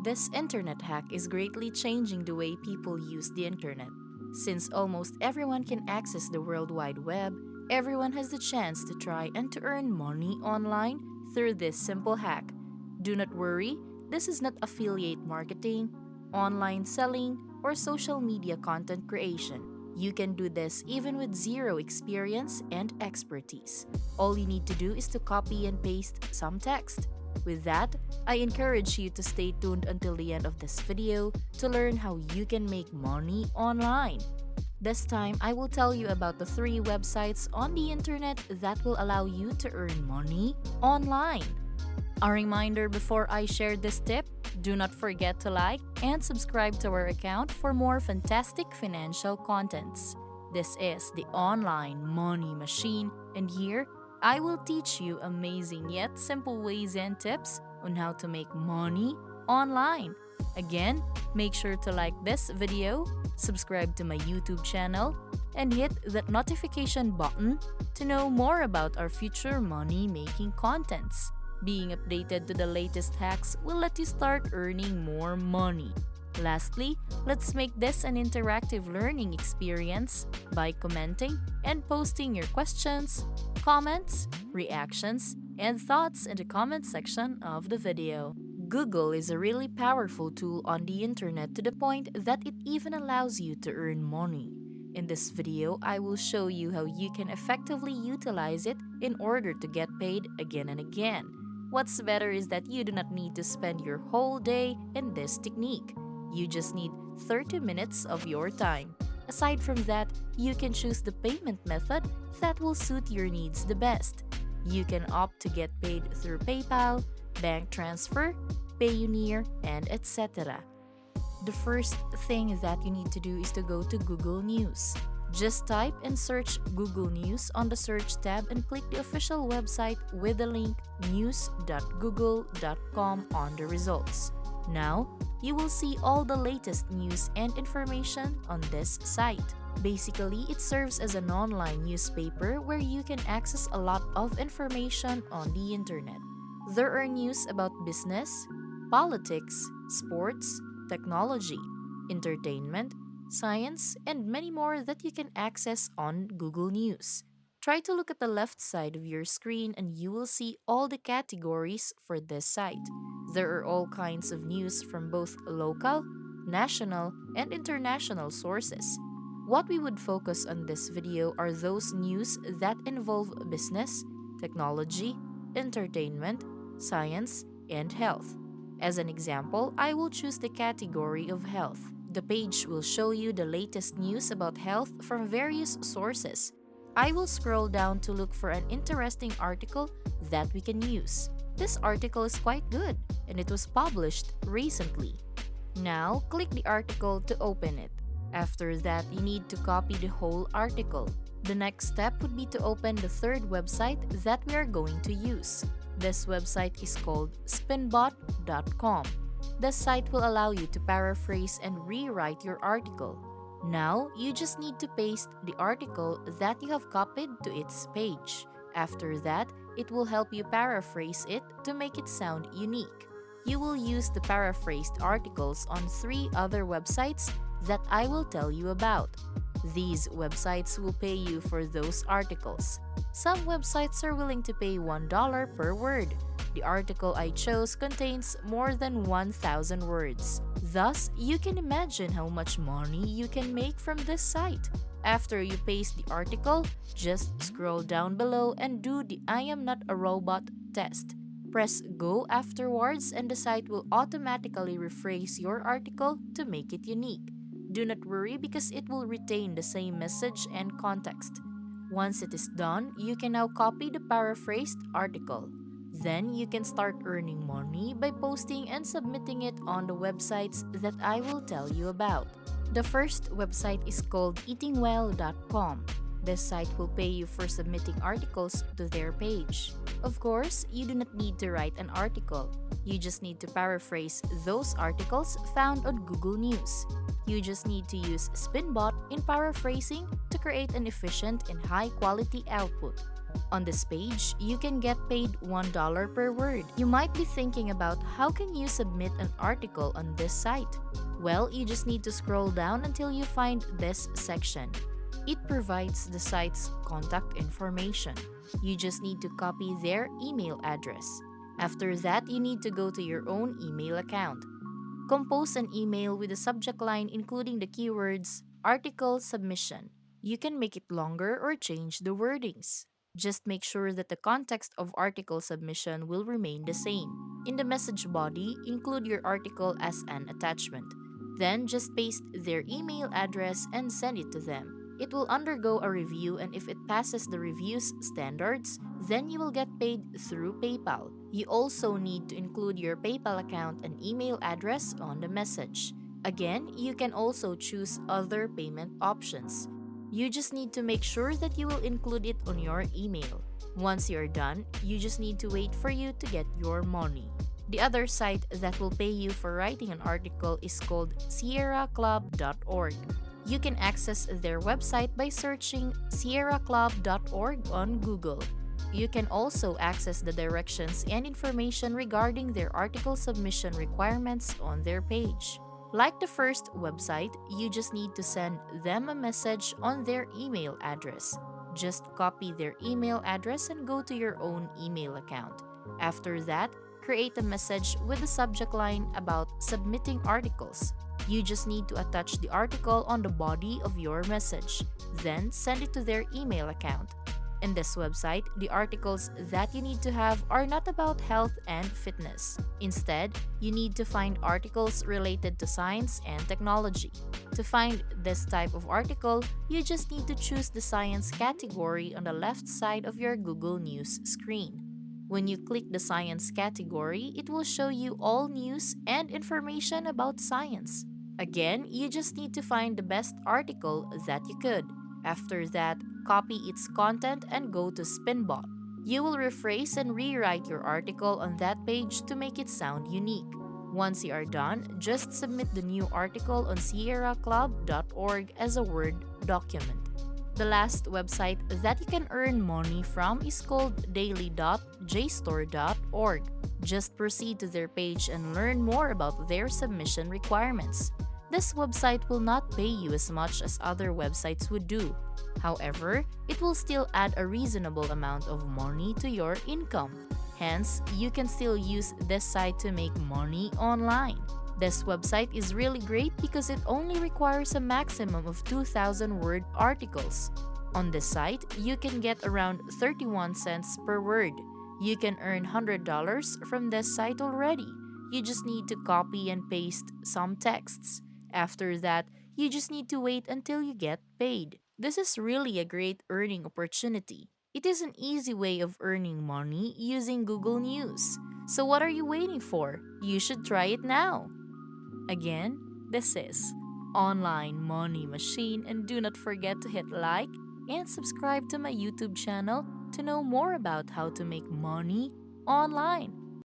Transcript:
This internet hack is greatly changing the way people use the internet. Since almost everyone can access the World Wide Web, everyone has the chance to try and to earn money online through this simple hack. Do not worry, this is not affiliate marketing, online selling, or social media content creation. You can do this even with zero experience and expertise. All you need to do is to copy and paste some text. With that, I encourage you to stay tuned until the end of this video to learn how you can make money online. This time, I will tell you about the 3 websites on the internet that will allow you to earn money online. A reminder before I share this tip, do not forget to like and subscribe to our account for more fantastic financial contents. This is the Online Money Machine, and here I will teach you amazing yet simple ways and tips on how to make money online. Again, make sure to like this video, subscribe to my YouTube channel, and hit that notification button to know more about our future money-making contents. Being updated to the latest hacks will let you start earning more money. Lastly, let's make this an interactive learning experience by commenting and posting your questions, comments, reactions, and thoughts in the comment section of the video. Google is a really powerful tool on the internet to the point that it even allows you to earn money. In this video, I will show you how you can effectively utilize it in order to get paid again and again. What's better is that you do not need to spend your whole day in this technique. You just need 30 minutes of your time. Aside from that, you can choose the payment method that will suit your needs the best. You can opt to get paid through PayPal, bank transfer, Payoneer, and etc. The first thing that you need to do is to go to Google News. Just type and search Google News on the search tab and click the official website with the link news.google.com on the results. Now, you will see all the latest news and information on this site. Basically, it serves as an online newspaper where you can access a lot of information on the internet. There are news about business, politics, sports, technology, entertainment, science, and many more that you can access on Google News. Try to look at the left side of your screen and you will see all the categories for this site. There are all kinds of news from both local, national, and international sources. What we would focus on this video are those news that involve business, technology, entertainment, science, and health. As an example, I will choose the category of health. The page will show you the latest news about health from various sources. I will scroll down to look for an interesting article that we can use. This article is quite good, and it was published recently. Now, click the article to open it. After that, you need to copy the whole article. The next step would be to open the third website that we are going to use. This website is called Spinbot.com. This site will allow you to paraphrase and rewrite your article. Now, you just need to paste the article that you have copied to its page. After that, it will help you paraphrase it to make it sound unique. You will use the paraphrased articles on 3 other websites that I will tell you about. These websites will pay you for those articles. Some websites are willing to pay $1 per word. The article I chose contains more than 1,000 words. Thus, you can imagine how much money you can make from this site. After you paste the article, just scroll down below and do the I am not a robot test. Press go afterwards and the site will automatically rephrase your article to make it unique. Do not worry because it will retain the same message and context. Once it is done, you can now copy the paraphrased article. Then you can start earning money by posting and submitting it on the websites that I will tell you about. The first website is called Eatwell.com. This site will pay you for submitting articles to their page. Of course, you do not need to write an article. You just need to paraphrase those articles found on Google News. You just need to use Spinbot in paraphrasing to create an efficient and high-quality output. On this page, you can get paid $1 per word. You might be thinking about how can you submit an article on this site? Well, you just need to scroll down until you find this section. It provides the site's contact information. You just need to copy their email address. After that, you need to go to your own email account. Compose an email with a subject line including the keywords article submission. You can make it longer or change the wordings. Just make sure that the context of article submission will remain the same. In the message body, include your article as an attachment. Then just paste their email address and send it to them. It will undergo a review, and if it passes the review's standards, then you will get paid through PayPal. You also need to include your PayPal account and email address on the message. Again, you can also choose other payment options. You just need to make sure that you will include it on your email. Once you're done, you just need to wait for you to get your money. The other site that will pay you for writing an article is called sierraclub.org. You can access their website by searching sierraclub.org on Google. You can also access the directions and information regarding their article submission requirements on their page. Like the first website, you just need to send them a message on their email address. Just copy their email address and go to your own email account. After that, create a message with the subject line about submitting articles. You just need to attach the article on the body of your message, then send it to their email account. In this website, the articles that you need to have are not about health and fitness. Instead, you need to find articles related to science and technology. To find this type of article, you just need to choose the science category on the left side of your Google News screen. When you click the science category, it will show you all news and information about science. Again, you just need to find the best article that you could. After that, copy its content and go to Spinbot. You will rephrase and rewrite your article on that page to make it sound unique. Once you are done, just submit the new article on sierraclub.org as a Word document. The last website that you can earn money from is called daily.jstor.org. Just proceed to their page and learn more about their submission requirements. This website will not pay you as much as other websites would do. However, it will still add a reasonable amount of money to your income. Hence, you can still use this site to make money online. This website is really great because it only requires a maximum of 2,000 word articles. On this site, you can get around 31 cents per word. You can earn $100 from this site already. You just need to copy and paste some texts. After that, you just need to wait until you get paid. This is really a great earning opportunity. It is an easy way of earning money using Google News. So what are you waiting for? You should try it now. Again, this is Online Money Machine, and do not forget to hit like and subscribe to my YouTube channel to know more about how to make money online.